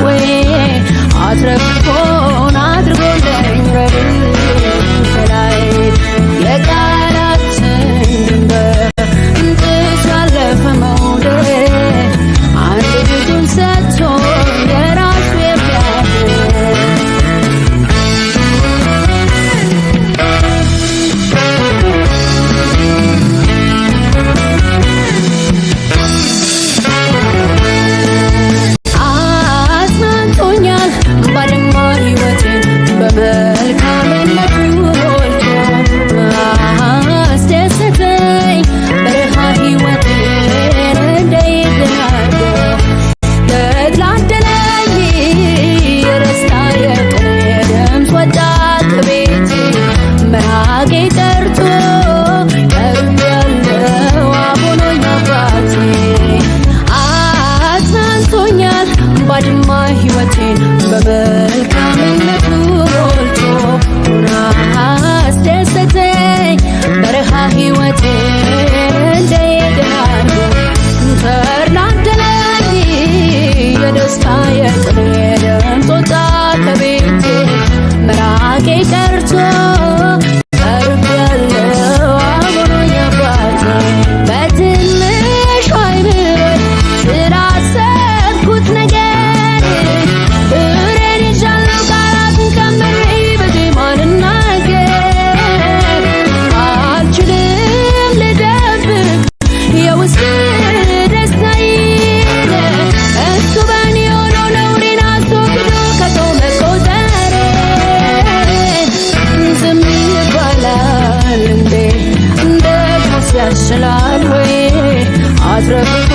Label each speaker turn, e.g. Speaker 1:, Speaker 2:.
Speaker 1: ወይ አትረፍቶን አድርጎልኝ ረድኤት ከላይ የቃላትን ድንበር ጥሶ ያለፈ መውደድ አንድ ልጁን ሰጥቶ የራሱ የሚያደርግ አጽናንቶኛል ባድማ ሕይወቴን በመልካምነቱ ሞልቶ አስደሰተኝ በረሃ ሕይወቴን እንደይድን አድርጎ ተድላደለኝ የደስታ የቅኔ ድምፅ ወጣ ከቤቴ መራቄ ቀርቶ ቀርቤያለሁ አሁኖኝ አባቴ አጽናንቶኛል ባድማ ሕይወቴን በመልካምነቱ ሞልቶ አስደሰተኝ በረሃ ሕይወቴን እንደይድን አድርጎ ተድላደለኝ የደስታ የቅኔ ድምፅ ወጣ ከቤቴ መራቄ ቀርቶ ቀርቤያለሁ አሁኖኝ አባቴ በትንሿ አይምሮዬ ስላሰብኩት ነገር ብሬን ይዣለሁ ቃላትን ቀምሬ በዜማ ልናገር አልችልም ልደብቅ የውስጥ ደስታዬን እሱ በእኔ ሆኖ ነውሬን አስወግዶ ከሰው መቆጠሬን ዝም ይባላል እንዴ ደግሞስ ያስችላል ወይ አትረፍቶ